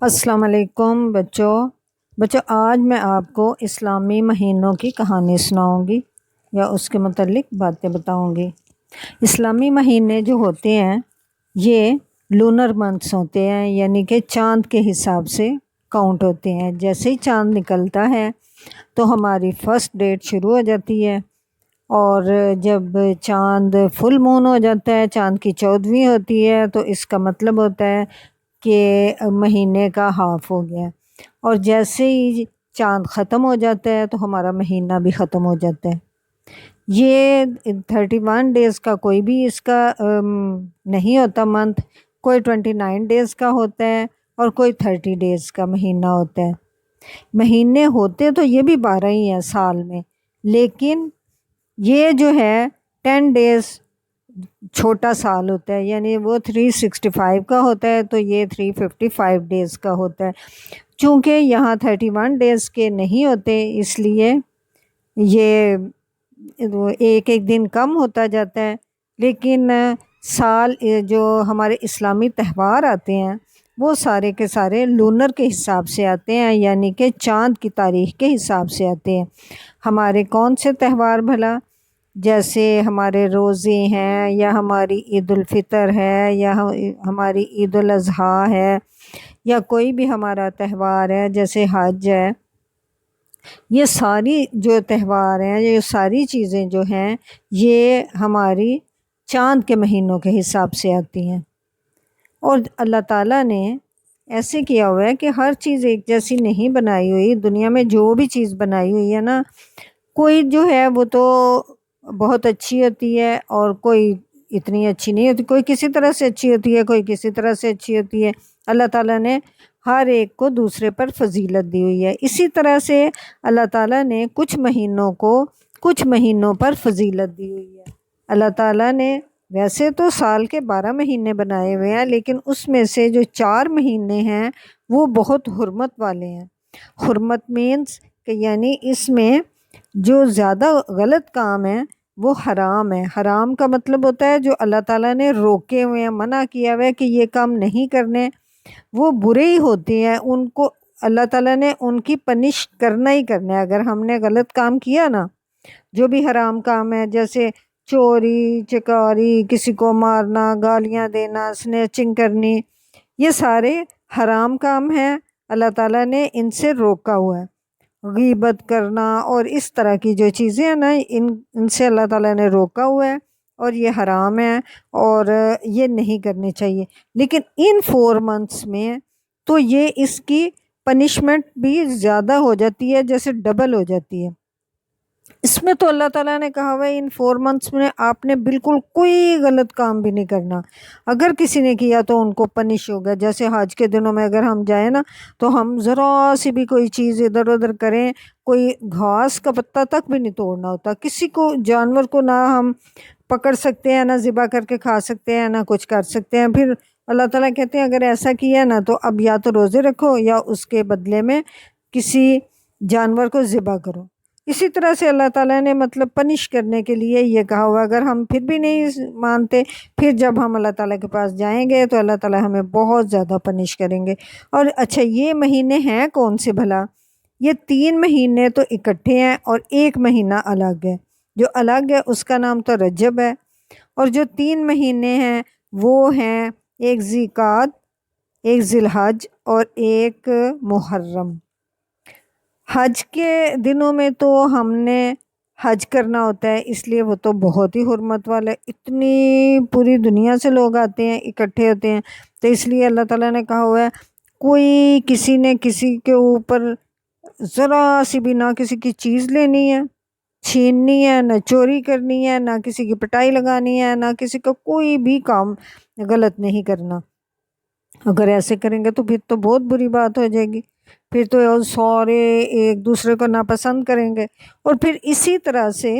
السلام علیکم بچوں آج میں آپ کو اسلامی مہینوں کی کہانی سناؤں گی یا اس کے متعلق باتیں بتاؤں گی۔ اسلامی مہینے جو ہوتے ہیں یہ لونر منتھس ہوتے ہیں، یعنی کہ چاند کے حساب سے کاؤنٹ ہوتے ہیں۔ جیسے ہی چاند نکلتا ہے تو ہماری فرسٹ ڈیٹ شروع ہو جاتی ہے، اور جب چاند فل مون ہو جاتا ہے، چاند کی 14ویں ہوتی ہے، تو اس کا مطلب ہوتا ہے کہ مہینے کا ہاف ہو گیا، اور جیسے ہی چاند ختم ہو جاتا ہے تو ہمارا مہینہ بھی ختم ہو جاتا ہے۔ یہ 31 ڈیز کا کوئی بھی اس کا نہیں ہوتا منتھ، کوئی 29 ڈیز کا ہوتا ہے اور کوئی 30 ڈیز کا مہینہ ہوتا ہے۔ مہینے ہوتے تو یہ بھی 12 ہی ہیں سال میں، لیکن یہ جو ہے 10 ڈیز چھوٹا سال ہوتا ہے، یعنی وہ 365 کا ہوتا ہے تو یہ 355 ڈیز کا ہوتا ہے۔ چونکہ یہاں 31 ڈیز کے نہیں ہوتے، اس لیے یہ ایک ایک دن کم ہوتا جاتا ہے۔ لیکن سال جو ہمارے اسلامی تہوار آتے ہیں وہ سارے کے سارے لونر کے حساب سے آتے ہیں، یعنی کہ چاند کی تاریخ کے حساب سے آتے ہیں۔ ہمارے کون سے تہوار بھلا؟ جیسے ہمارے روزے ہیں، یا ہماری عید الفطر ہے، یا ہماری عید الاضحیٰ ہے، یا کوئی بھی ہمارا تہوار ہے جیسے حج ہے۔ یہ ساری جو تہوار ہیں، یہ ساری چیزیں جو ہیں یہ ہماری چاند کے مہینوں کے حساب سے آتی ہیں۔ اور اللہ تعالیٰ نے ایسے کیا ہوا ہے کہ ہر چیز ایک جیسی نہیں بنائی ہوئی۔ دنیا میں جو بھی چیز بنائی ہوئی ہے نا، کوئی جو ہے وہ تو بہت اچھی ہوتی ہے اور کوئی اتنی اچھی نہیں ہوتی، کوئی کسی طرح سے اچھی ہوتی ہے، کوئی کسی طرح سے اچھی ہوتی ہے۔ اللہ تعالیٰ نے ہر ایک کو دوسرے پر فضیلت دی ہوئی ہے۔ اسی طرح سے اللہ تعالیٰ نے کچھ مہینوں پر فضیلت دی ہوئی ہے۔ اللہ تعالیٰ نے ویسے تو سال کے 12 مہینے بنائے ہوئے ہیں، لیکن اس میں سے جو 4 مہینے ہیں وہ بہت حرمت والے ہیں۔ حرمت مینس کہ یعنی اس میں جو زیادہ غلط کام ہے وہ حرام ہے۔ حرام کا مطلب ہوتا ہے جو اللہ تعالیٰ نے روکے ہوئے ہیں، منع کیا ہوا ہے کہ یہ کام نہیں کرنے، وہ برے ہی ہوتے ہیں، ان کو اللہ تعالیٰ نے ان کی پنش کرنا ہی کرنا ہے۔ اگر ہم نے غلط کام کیا نا، جو بھی حرام کام ہے، جیسے چوری چکاری، کسی کو مارنا، گالیاں دینا، سنیچنگ کرنی، یہ سارے حرام کام ہیں۔ اللہ تعالیٰ نے ان سے روکا ہوا ہے۔ غیبت کرنا اور اس طرح کی جو چیزیں ہیں نا، ان سے اللہ تعالیٰ نے روکا ہوا ہے، اور یہ حرام ہے اور یہ نہیں کرنے چاہیے۔ لیکن ان 4 منتھس میں تو یہ اس کی پنشمنٹ بھی زیادہ ہو جاتی ہے، جیسے ڈبل ہو جاتی ہے۔ اس میں تو اللہ تعالیٰ نے کہا ہوا ہے ان 4 منتھس میں آپ نے بالکل کوئی غلط کام بھی نہیں کرنا۔ اگر کسی نے کیا تو ان کو پنش ہوگا۔ جیسے حج کے دنوں میں اگر ہم جائیں نا تو ہم ذرا سی بھی کوئی چیز ادھر ادھر کریں، کوئی گھاس کا پتہ تک بھی نہیں توڑنا ہوتا۔ کسی کو جانور کو نہ ہم پکڑ سکتے ہیں، نہ ذبح کر کے کھا سکتے ہیں، نہ کچھ کر سکتے ہیں۔ پھر اللہ تعالیٰ کہتے ہیں اگر ایسا کیا نا تو اب یا تو روزے رکھو یا اس کے بدلے میں کسی جانور کو ذبح کرو۔ اسی طرح سے اللہ تعالیٰ نے مطلب پنش کرنے کے لیے یہ کہا ہوا۔ اگر ہم پھر بھی نہیں مانتے، پھر جب ہم اللہ تعالیٰ کے پاس جائیں گے تو اللہ تعالیٰ ہمیں بہت زیادہ پنش کریں گے۔ اور اچھا، یہ مہینے ہیں کون سے بھلا؟ یہ 3 مہینے تو اکٹھے ہیں اور ایک مہینہ الگ ہے۔ جو الگ ہے اس کا نام تو رجب ہے، اور جو 3 مہینے ہیں وہ ہیں ایک ذی القعدہ، ایک ذی الحج اور ایک محرم۔ حج کے دنوں میں تو ہم نے حج کرنا ہوتا ہے، اس لیے وہ تو بہت ہی حرمت والا ہے۔ اتنی پوری دنیا سے لوگ آتے ہیں، اکٹھے ہوتے ہیں، تو اس لیے اللہ تعالیٰ نے کہا ہوا ہے کوئی کسی نے کسی کے اوپر ذرا سی بھی نہ کسی کی چیز لینی ہے، چھیننی ہے، نہ چوری کرنی ہے، نہ کسی کی پٹائی لگانی ہے، نہ کسی کا کوئی بھی کام غلط نہیں کرنا۔ اگر ایسے کریں گے تو پھر تو بہت بری بات ہو جائے گی، پھر تو سارے ایک دوسرے کو ناپسند کریں گے۔ اور پھر اسی طرح سے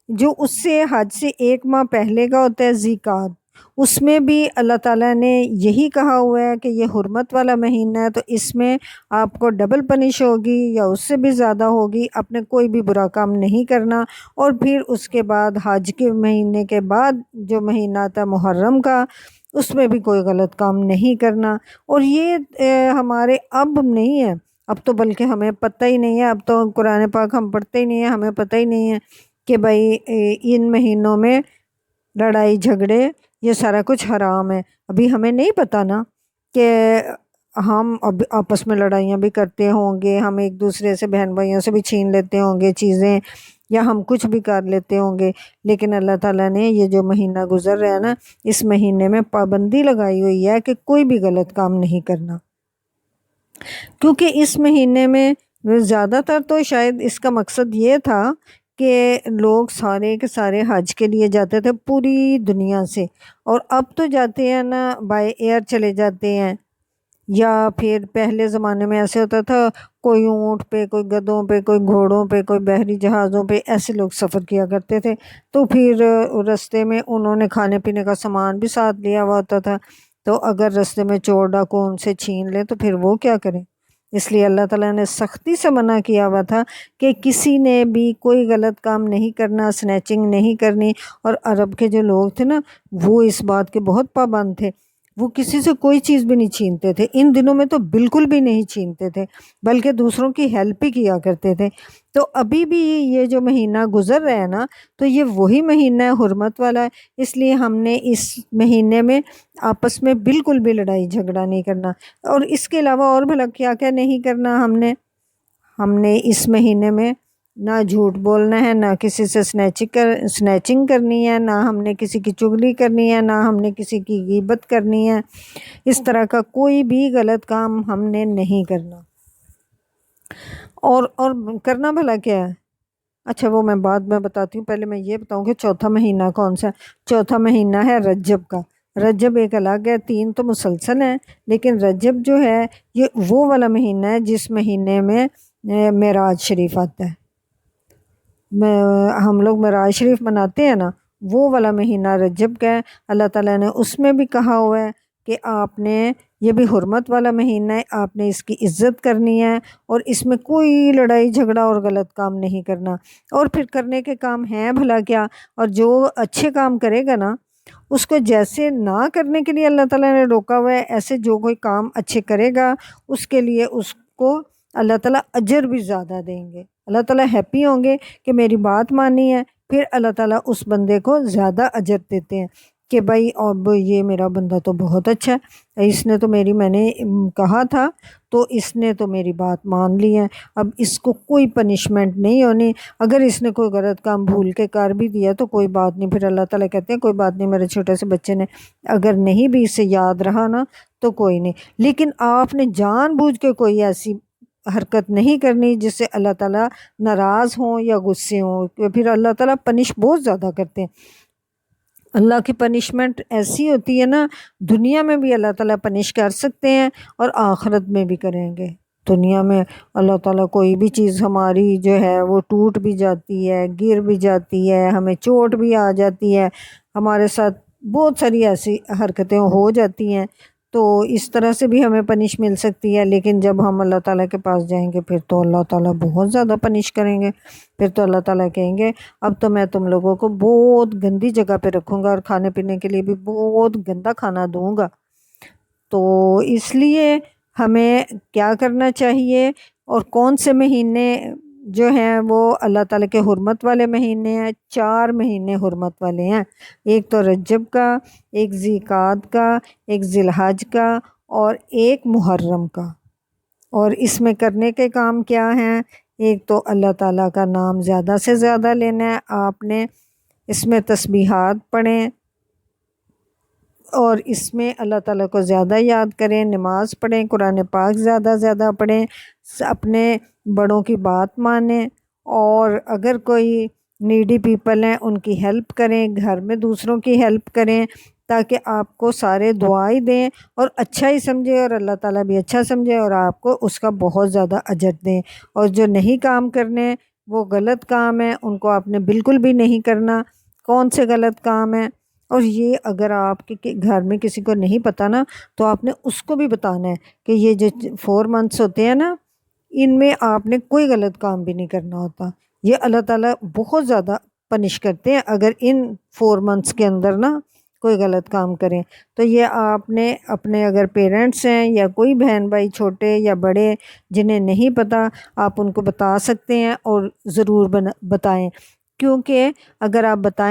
جو اس سے حج سے 1 ماہ پہلے کا ہوتا ہے ذی القعدہ، اس میں بھی اللہ تعالیٰ نے یہی کہا ہوا ہے کہ یہ حرمت والا مہینہ ہے، تو اس میں آپ کو ڈبل پنش ہوگی یا اس سے بھی زیادہ ہوگی۔ آپ نے کوئی بھی برا کام نہیں کرنا، اور پھر اس کے بعد حج کے مہینے کے بعد جو مہینہ آتا ہے محرم کا، اس میں بھی کوئی غلط کام نہیں کرنا۔ اور یہ ہمارے اب نہیں ہے، اب تو بلکہ ہمیں پتہ ہی نہیں ہے، اب تو قرآن پاک ہم پڑھتے ہی نہیں ہیں، ہمیں پتہ ہی نہیں ہے کہ بھائی ان مہینوں میں لڑائی جھگڑے یہ سارا کچھ حرام ہے۔ ابھی ہمیں نہیں پتہ نا کہ ہم اب آپس میں لڑائیاں بھی کرتے ہوں گے، ہم ایک دوسرے سے بہن بھائیوں سے بھی چھین لیتے ہوں گے چیزیں، یا ہم کچھ بھی کر لیتے ہوں گے، لیکن اللہ تعالیٰ نے یہ جو مہینہ گزر رہا ہے نا، اس مہینے میں پابندی لگائی ہوئی ہے کہ کوئی بھی غلط کام نہیں کرنا، کیونکہ اس مہینے میں زیادہ تر تو شاید اس کا مقصد یہ تھا کہ لوگ سارے کے سارے حج کے لیے جاتے تھے پوری دنیا سے، اور اب تو جاتے ہیں نا بائی ایئر چلے جاتے ہیں، یا پھر پہلے زمانے میں ایسے ہوتا تھا کوئی اونٹ پہ، کوئی گدھوں پہ، کوئی گھوڑوں پہ، کوئی بحری جہازوں پہ، ایسے لوگ سفر کیا کرتے تھے، تو پھر رستے میں انہوں نے کھانے پینے کا سامان بھی ساتھ لیا ہوا ہوتا تھا، تو اگر رستے میں چور ڈاکو ان سے چھین لیں تو پھر وہ کیا کریں؟ اس لیے اللہ تعالیٰ نے سختی سے منع کیا ہوا تھا کہ کسی نے بھی کوئی غلط کام نہیں کرنا، سنیچنگ نہیں کرنی۔ اور عرب کے جو لوگ تھے نا، وہ اس بات کے بہت پابند تھے، وہ کسی سے کوئی چیز بھی نہیں چھینتے تھے، ان دنوں میں تو بالکل بھی نہیں چھینتے تھے، بلکہ دوسروں کی ہیلپ ہی کیا کرتے تھے۔ تو ابھی بھی یہ جو مہینہ گزر رہا ہے نا، تو یہ وہی مہینہ ہے، حرمت والا ہے، اس لیے ہم نے اس مہینے میں آپس میں بالکل بھی لڑائی جھگڑا نہیں کرنا۔ اور اس کے علاوہ اور بھلا کیا کیا نہیں کرنا ہم نے اس مہینے میں نہ جھوٹ بولنا ہے، نہ کسی سے سنیچنگ کرنی ہے، نہ ہم نے کسی کی چغلی کرنی ہے، نہ ہم نے کسی کی غیبت کرنی ہے، اس طرح کا کوئی بھی غلط کام ہم نے نہیں کرنا۔ اور کرنا بھلا کیا ہے؟ اچھا وہ میں بعد میں بتاتی ہوں، پہلے میں یہ بتاؤں کہ چوتھا مہینہ کون سا ہے۔ چوتھا مہینہ ہے رجب کا۔ رجب ایک الگ ہے، 3 تو مسلسل ہیں، لیکن رجب جو ہے یہ وہ والا مہینہ ہے جس مہینے میں معراج شریف آتا ہے۔ ہم لوگ معراج شریف مناتے ہیں نا، وہ والا مہینہ رجب کا ہے۔ اللہ تعالیٰ نے اس میں بھی کہا ہوا ہے کہ آپ نے، یہ بھی حرمت والا مہینہ ہے، آپ نے اس کی عزت کرنی ہے، اور اس میں کوئی لڑائی جھگڑا اور غلط کام نہیں کرنا۔ اور پھر کرنے کے کام ہیں بھلا کیا، اور جو اچھے کام کرے گا نا، اس کو جیسے نہ کرنے کے لیے اللہ تعالیٰ نے روکا ہوا ہے، ایسے جو کوئی کام اچھے کرے گا اس کے لیے اس کو اللہ تعالیٰ اجر بھی زیادہ دیں گے۔ اللہ تعالیٰ ہیپی ہوں گے کہ میری بات مانی ہے، پھر اللہ تعالیٰ اس بندے کو زیادہ اجر دیتے ہیں کہ بھائی اب یہ میرا بندہ تو بہت اچھا ہے، اس نے تو میں نے کہا تھا تو اس نے تو میری بات مان لی ہے، اب اس کو کوئی پنشمنٹ نہیں ہونی۔ اگر اس نے کوئی غلط کام بھول کے کر بھی دیا تو کوئی بات نہیں، پھر اللہ تعالیٰ کہتے ہیں کوئی بات نہیں، میرے چھوٹے سے بچے نے اگر نہیں بھی اسے یاد رہا نا تو کوئی نہیں، لیکن آپ نے جان بوجھ کے کوئی ایسی حرکت نہیں کرنی جس سے اللہ تعالیٰ ناراض ہوں یا غصے ہوں، پھر اللہ تعالیٰ پنش بہت زیادہ کرتے ہیں۔ اللہ کی پنشمنٹ ایسی ہوتی ہے نا، دنیا میں بھی اللہ تعالیٰ پنش کر سکتے ہیں اور آخرت میں بھی کریں گے۔ دنیا میں اللہ تعالیٰ کوئی بھی چیز ہماری جو ہے وہ ٹوٹ بھی جاتی ہے، گر بھی جاتی ہے، ہمیں چوٹ بھی آ جاتی ہے، ہمارے ساتھ بہت ساری ایسی حرکتیں ہو جاتی ہیں، تو اس طرح سے بھی ہمیں پنش مل سکتی ہے، لیکن جب ہم اللہ تعالیٰ کے پاس جائیں گے پھر تو اللہ تعالیٰ بہت زیادہ پنش کریں گے۔ پھر تو اللہ تعالیٰ کہیں گے اب تو میں تم لوگوں کو بہت گندی جگہ پہ رکھوں گا، اور کھانے پینے کے لیے بھی بہت گندا کھانا دوں گا۔ تو اس لیے ہمیں کیا کرنا چاہیے، اور کون سے مہینے جو ہیں وہ اللہ تعالیٰ کے حرمت والے مہینے ہیں؟ 4 مہینے حرمت والے ہیں، ایک تو رجب کا، ایک ذی القعدہ کا، ایک ذی الحج کا، اور ایک محرم کا۔ اور اس میں کرنے کے کام کیا ہیں؟ ایک تو اللہ تعالیٰ کا نام زیادہ سے زیادہ لینا ہے، آپ نے اس میں تسبیحات پڑھیں، اور اس میں اللہ تعالیٰ کو زیادہ یاد کریں، نماز پڑھیں، قرآن پاک زیادہ زیادہ پڑھیں، اپنے بڑوں کی بات مانیں، اور اگر کوئی نیڈی پیپل ہیں ان کی ہیلپ کریں، گھر میں دوسروں کی ہیلپ کریں، تاکہ آپ کو سارے دعائیں دیں اور اچھا ہی سمجھے، اور اللہ تعالیٰ بھی اچھا سمجھے اور آپ کو اس کا بہت زیادہ اجر دیں۔ اور جو نہیں کام کرنے، وہ غلط کام ہیں، ان کو آپ نے بالکل بھی نہیں کرنا۔ کون سے غلط کام ہیں؟ اور یہ اگر آپ کے گھر میں کسی کو نہیں پتہ نا تو آپ نے اس کو بھی بتانا ہے کہ یہ جو 4 منتھس ہوتے ہیں نا ان میں آپ نے کوئی غلط کام بھی نہیں کرنا ہوتا۔ یہ اللہ تعالیٰ بہت زیادہ پنش کرتے ہیں اگر ان 4 منتھس کے اندر نا کوئی غلط کام کریں۔ تو یہ آپ نے اپنے اگر پیرنٹس ہیں یا کوئی بہن بھائی چھوٹے یا بڑے جنہیں نہیں پتہ آپ ان کو بتا سکتے ہیں اور ضرور بتائیں، کیونکہ اگر آپ بتائیں